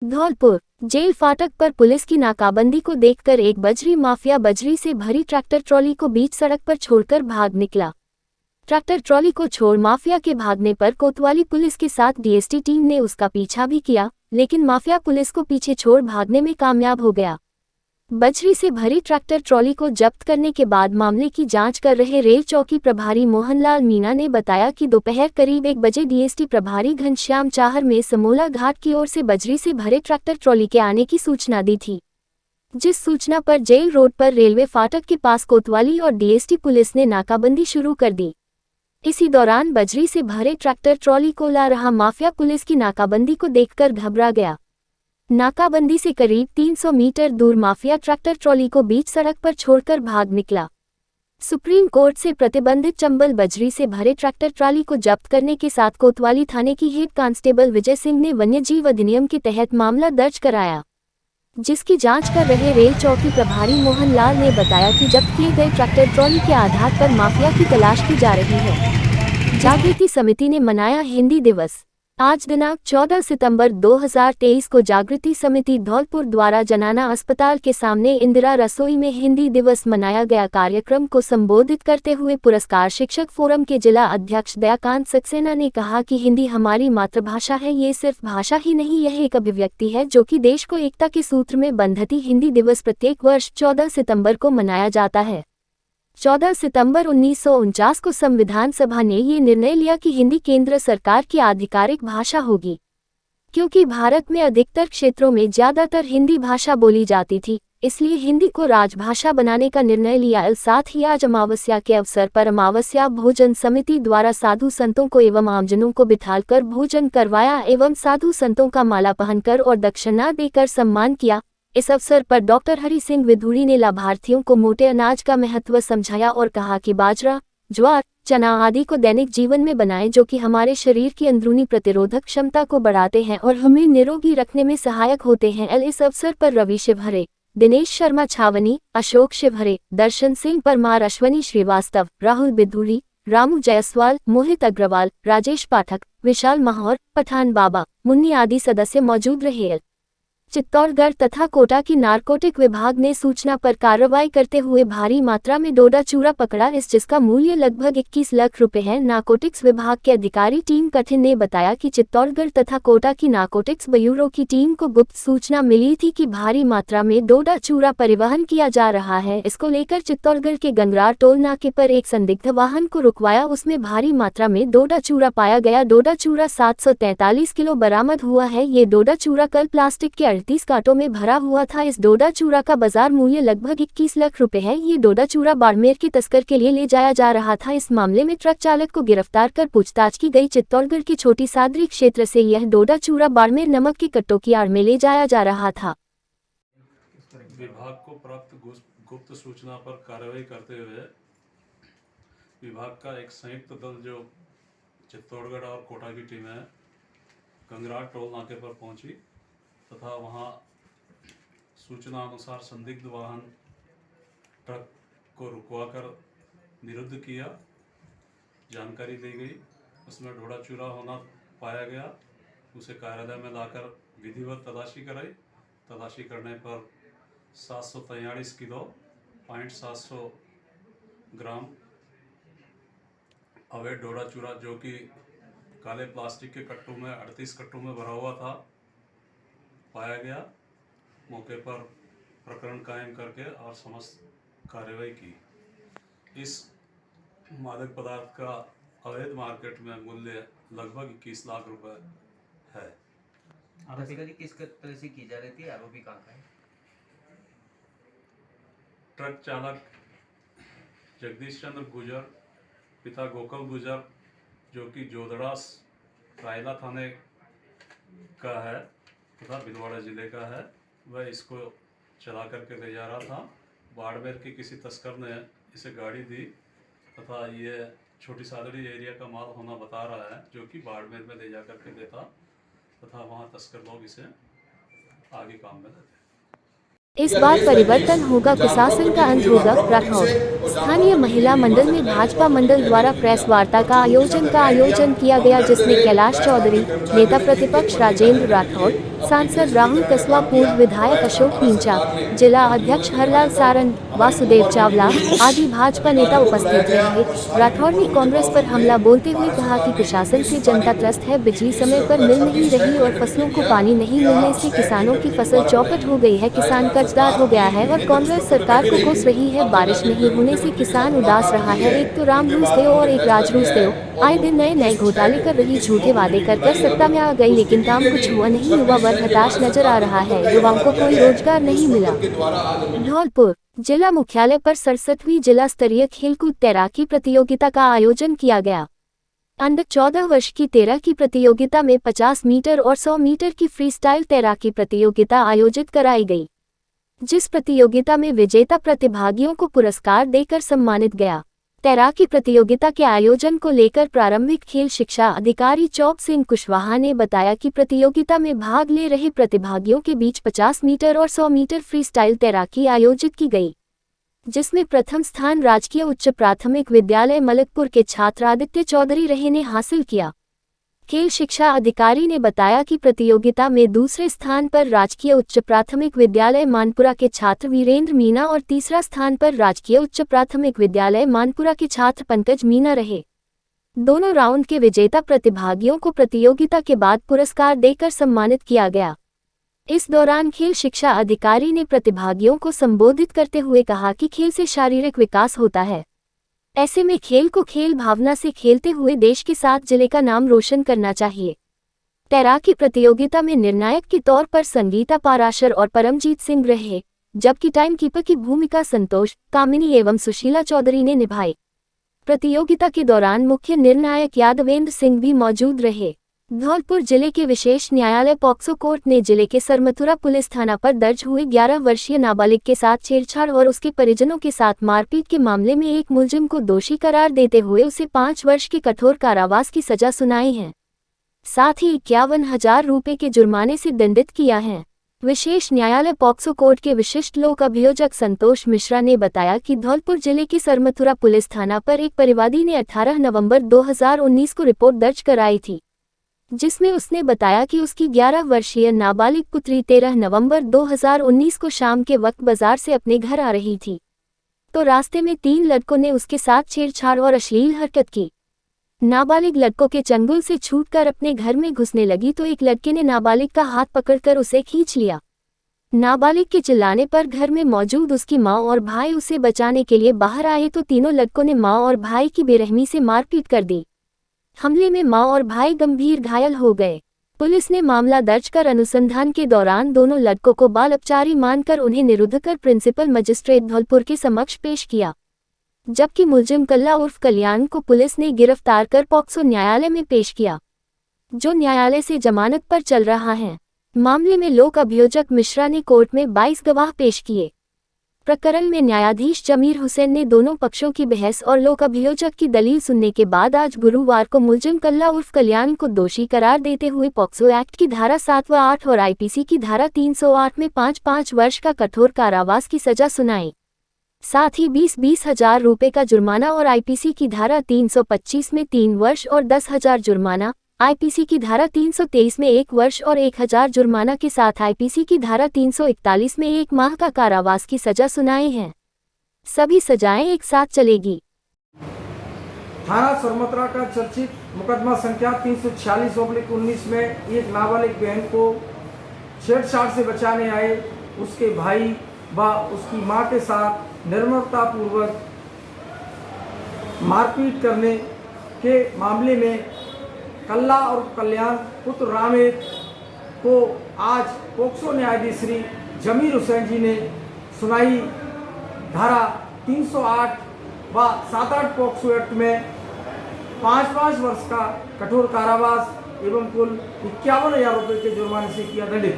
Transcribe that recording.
Dholpur jail फाटक पर police की नाकाबंदी को देखकर एक बजरी माफिया बजरी से भरी ट्रैक्टर ट्रॉली को बीच सड़क पर छोड़कर भाग निकला। ट्रैक्टर ट्रॉली को छोड़ माफिया के भागने पर कोतवाली पुलिस के साथ डीएसटी टीम ने उसका पीछा भी किया, लेकिन माफिया पुलिस को पीछे छोड़ भागने में कामयाब हो गया। बजरी से भरी ट्रैक्टर ट्रॉली को जब्त करने के बाद मामले की जांच कर रहे रेल चौकी प्रभारी मोहनलाल मीणा ने बताया कि दोपहर करीब 1 बजे डीएसटी प्रभारी घनश्याम चाहर में समोला घाट की ओर से बजरी से भरे ट्रैक्टर ट्रॉली के आने की सूचना दी थी, जिस सूचना पर जेल रोड पर रेलवे फाटक के पास कोतवाली और डीएसटी पुलिस ने नाकाबंदी शुरू कर दी। इसी दौरान बजरी से भरे ट्रैक्टर ट्रॉली को ला रहा माफिया पुलिस की नाकाबंदी को देखकर घबरा गया। नाकाबंदी से करीब 300 मीटर दूर माफिया ट्रैक्टर ट्रॉली को बीच सड़क पर छोड़कर भाग निकला। सुप्रीम कोर्ट से प्रतिबंधित चंबल बजरी से भरे ट्रैक्टर ट्रॉली को जब्त करने के साथ कोतवाली थाने की हेड कांस्टेबल विजय सिंह ने वन्यजीव अधिनियम के तहत मामला दर्ज कराया, जिसकी जांच कर रहे रेल चौकी प्रभारी मोहनलाल ने बताया कि जब्त किए गए ट्रैक्टर ट्रॉली के आधार पर माफिया की तलाश की जा रही है। जागृति समिति ने मनाया हिंदी दिवस। आज दिनांक 14 सितंबर 2023 को जागृति समिति धौलपुर द्वारा जनाना अस्पताल के सामने इंदिरा रसोई में हिंदी दिवस मनाया गया। कार्यक्रम को संबोधित करते हुए पुरस्कार शिक्षक फोरम के जिला अध्यक्ष दयाकांत सक्सेना ने कहा कि हिंदी हमारी मातृभाषा है। ये सिर्फ भाषा ही नहीं, यह एक अभिव्यक्ति है जो कि देश को एकता के सूत्र में बंधती। हिंदी दिवस प्रत्येक वर्ष 14 सितंबर को मनाया जाता है। 14 सितंबर 1949 को संविधान सभा ने ये निर्णय लिया कि हिंदी केंद्र सरकार की आधिकारिक भाषा होगी, क्योंकि भारत में अधिकतर क्षेत्रों में ज्यादातर हिंदी भाषा बोली जाती थी, इसलिए हिंदी को राजभाषा बनाने का निर्णय लिया। साथ ही आज अमावस्या के अवसर पर अमावस्या भोजन समिति द्वारा साधु संतों को एवं आमजनों को बिठाकर भोजन करवाया एवं साधु संतों का माला पहनकर और दक्षिणा देकर सम्मान किया। इस अवसर पर डॉक्टर हरि सिंह विधूड़ी ने लाभार्थियों को मोटे अनाज का महत्व समझाया और कहा कि बाजरा, ज्वार, चना आदि को दैनिक जीवन में बनाएं, जो कि हमारे शरीर की अंदरूनी प्रतिरोधक क्षमता को बढ़ाते हैं और हमें निरोगी रखने में सहायक होते हैं। इस अवसर पर रवि शिवहरे, दिनेश शर्मा छावनी, अशोक शिवहरे, दर्शन सिंह परमार, अश्वनी श्रीवास्तव, राहुल बिधूड़ी, रामू जायसवाल, मोहित अग्रवाल, राजेश पाठक, विशाल माहौर, पठान बाबा, मुन्नी आदि सदस्य मौजूद रहे। चित्तौड़गढ़ तथा कोटा की नारकोटिक विभाग ने सूचना पर कार्रवाई करते हुए भारी मात्रा में डोडा चूरा पकड़ा, जिसका मूल्य लगभग 21 लाख रुपए है। नारकोटिक्स विभाग के अधिकारी टीम कठिन ने बताया कि चित्तौड़गढ़ तथा कोटा की नारकोटिक्स ब्यूरो की टीम को गुप्त सूचना मिली थी कि भारी मात्रा में डोडा चूरा परिवहन किया जा रहा है। इसको लेकर चित्तौड़गढ़ के गंगरार टोल नाके पर एक संदिग्ध वाहन को रुकवाया, उसमें भारी मात्रा में डोडा चूरा पाया गया। डोडा चूरा 743 किलो बरामद हुआ है। ये डोडा चूरा कल प्लास्टिक के 38 कांटों में भरा हुआ था। इस डोडा चूरा का बाजार मूल्य लगभग 21 लाख रुपए है। ये डोडा चूरा बाड़मेर के तस्कर के लिए ले जाया जा रहा था। इस मामले में ट्रक चालक को गिरफ्तार कर पूछताछ की गई। चित्तौड़गढ़ के छोटी सादरी क्षेत्र से यह डोडा चूरा बाड़मेर नमक के कट्टों की आड़ में ले जाया जा रहा था। विभाग को प्राप्त गुप्त सूचना पर कार्रवाई करते हुए विभाग का एक संयुक्त दल जो चित्तौड़गढ़ और कोटा की टीम है, गंगरार टोल नाके पर पहुंची तथा वहां सूचना अनुसार संदिग्ध वाहन ट्रक को रुकवाकर निरुद्ध किया। जानकारी दी गई, उसमें डोडा चूरा होना पाया गया। उसे कार्यालय में लाकर विधिवत तलाशी कराई। तलाशी करने पर 743 किलो 700 ग्राम अवैध डोडा चूरा, जो कि काले प्लास्टिक के कट्टों में 38 कट्टों में भरा हुआ था, पाया गया। मौके पर प्रकरण कायम करके और समस्त कार्रवाई की। इस मादक पदार्थ का अवैध मार्केट में मूल्य लगभग 21 लाख रुपए है। आरोपी किस तरह से की जा रही थी? आरोपी कहाँ का है? ट्रक चालक जगदीश चंद्र गुजर, पिता गोकुल गुजर, जो कि जोदड़ास रायला थाने का है तथा भिलवाड़ा जिले का है, वह इसको चला करके ले जा रहा था। बाड़मेर के किसी तस्कर ने इसे गाड़ी दी तथा ये छोटी सादड़ी एरिया का माल होना बता रहा है, जो कि बाड़मेर में ले जा करके देता तथा वहाँ तस्कर लोग इसे आगे काम में लेते। इस बार परिवर्तन होगा, कुशासन का अंत होगा। राठौर स्थानीय महिला मंडल में भाजपा मंडल द्वारा प्रेस वार्ता का आयोजन किया गया, जिसमें कैलाश चौधरी, नेता प्रतिपक्ष राजेंद्र राठौर, सांसद राहुल कसवा, पूर्व विधायक अशोक पींचा, जिला अध्यक्ष हरलाल सारंग, वासुदेव चावला आदि भाजपा नेता उपस्थित रहे। राठौर ने कांग्रेस पर हमला बोलते हुए कहा कि प्रशासन से जनता त्रस्त है, बिजली समय पर मिल नहीं रही और फसलों को पानी नहीं मिलने से किसानों की फसल चौपट हो गई है, किसान कर्जदार हो गया है और कांग्रेस सरकार को कोस रही है। बारिश नहीं होने से किसान उदास रहा है। एक तो राम रूस देव और एक राज रूस देव, आए दिन नए नए घोटाले कर रही, झूठे वादे कर सत्ता में आ गई, लेकिन काम कुछ हुआ नहीं। युवा वर्ग हताश नजर आ रहा है, युवाओं को कोई रोजगार नहीं मिला। धौलपुर जिला मुख्यालय पर 67वीं जिला स्तरीय खेलकूद तैराकी प्रतियोगिता का आयोजन किया गया। अंडर 14 वर्ष की तैराकी प्रतियोगिता में 50 मीटर और 100 मीटर की फ्रीस्टाइल तैराकी प्रतियोगिता आयोजित कराई गई, जिस प्रतियोगिता में विजेता प्रतिभागियों को पुरस्कार देकर सम्मानित गया। तैराकी प्रतियोगिता के आयोजन को लेकर प्रारंभिक खेल शिक्षा अधिकारी चौप सिंह कुशवाहा ने बताया कि प्रतियोगिता में भाग ले रहे प्रतिभागियों के बीच 50 मीटर और 100 मीटर फ्रीस्टाइल तैराकी आयोजित की गई, जिसमें प्रथम स्थान राजकीय उच्च प्राथमिक विद्यालय मलकपुर के छात्र आदित्य चौधरी रहे ने हासिल किया। खेल शिक्षा अधिकारी ने बताया कि प्रतियोगिता में दूसरे स्थान पर राजकीय उच्च प्राथमिक विद्यालय मानपुरा के छात्र वीरेंद्र मीना और तीसरा स्थान पर राजकीय उच्च प्राथमिक विद्यालय मानपुरा के छात्र पंकज मीना रहे। दोनों राउंड के विजेता प्रतिभागियों को प्रतियोगिता के बाद पुरस्कार देकर सम्मानित किया गया। इस दौरान खेल शिक्षा अधिकारी ने प्रतिभागियों को संबोधित करते हुए कहा कि खेल से शारीरिक विकास होता है, ऐसे में खेल को खेल भावना से खेलते हुए देश के साथ जिले का नाम रोशन करना चाहिए। तैराकी प्रतियोगिता में निर्णायक के तौर पर संगीता पाराशर और परमजीत सिंह रहे, जबकि टाइम कीपर की भूमिका संतोष, कामिनी एवं सुशीला चौधरी ने निभाई। प्रतियोगिता के दौरान मुख्य निर्णायक यादवेंद्र सिंह भी मौजूद रहे। धौलपुर जिले के विशेष न्यायालय पॉक्सो कोर्ट ने जिले के सरमथुरा पुलिस थाना पर दर्ज हुए 11 वर्षीय नाबालिग के साथ छेड़छाड़ और उसके परिजनों के साथ मारपीट के मामले में एक मुलजिम को दोषी करार देते हुए उसे 5 वर्ष की कठोर कारावास की सजा सुनाई है। साथ ही 51,000 रुपये के जुर्माने से दंडित किया है। विशेष न्यायालय पॉक्सो कोर्ट के विशिष्ट लोक अभियोजक संतोष मिश्रा ने बताया कि धौलपुर जिले के सरमथुरा पुलिस थाना पर एक परिवादी ने 18 नवंबर 2019 को रिपोर्ट दर्ज कराई थी, जिसमें उसने बताया कि उसकी 11 वर्षीय नाबालिग पुत्री 13 नवंबर 2019 को शाम के वक्त बाजार से अपने घर आ रही थी, तो रास्ते में 3 लड़कों ने उसके साथ छेड़छाड़ और अश्लील हरकत की। नाबालिग लड़कों के चंगुल से छूटकर अपने घर में घुसने लगी तो एक लड़के ने नाबालिग का हाथ पकड़कर उसे खींच लिया। नाबालिग के चिल्लाने पर घर में मौजूद उसकी मां और भाई उसे बचाने के लिए बाहर आए तो तीनों लड़कों ने मां और भाई की बेरहमी से मारपीट कर दी। हमले में मां और भाई गंभीर घायल हो गए। पुलिस ने मामला दर्ज कर अनुसंधान के दौरान दोनों लड़कों को बाल अपचारी मानकर उन्हें निरुद्ध कर प्रिंसिपल मजिस्ट्रेट धौलपुर के समक्ष पेश किया, जबकि मुलजिम कल्ला उर्फ कल्याण को पुलिस ने गिरफ्तार कर पॉक्सो न्यायालय में पेश किया, जो न्यायालय से जमानत पर चल रहा है। मामले में लोक अभियोजक मिश्रा ने कोर्ट में 22 गवाह पेश किए। प्रकरण में न्यायाधीश जमीर हुसैन ने दोनों पक्षों की बहस और लोक अभियोजक की दलील सुनने के बाद आज गुरुवार को मुलजिम कल्ला उर्फ कल्याण को दोषी करार देते हुए पॉक्सो एक्ट की धारा 7 व 8 और आईपीसी की धारा 308 में 5-5 वर्ष का कठोर कारावास की सजा सुनाई। साथ ही 20,000 रुपये का जुर्माना और आईपीसी की धारा 325 में 3 वर्ष और 10,000 जुर्माना, आईपीसी की धारा 323 में 1 वर्ष और 1,000 जुर्माना के साथ आईपीसी की धारा 341 में 1 माह का कारावास की सजा सुनाई है। सभी सजाएं एक साथ चलेगी। थाना सरमथुरा का चर्चित मुकदमा संख्या 346/19 में एक नाबालिग बहन को छेड़छाड़ से बचाने आए उसके भाई व उसकी मां के साथ निर्ममतापूर्वक मारपीट करने के मामले में कल्ला और कल्याण पुत्र रामेश को आज पॉक्सो न्यायाधीश श्री जमीर हुसैन जी ने सुनाई। धारा 308 व 7-8 पॉक्सो एक्ट में 5-5 वर्ष का कठोर कारावास एवं कुल 51,000 रुपये के जुर्माने से किया दंडित।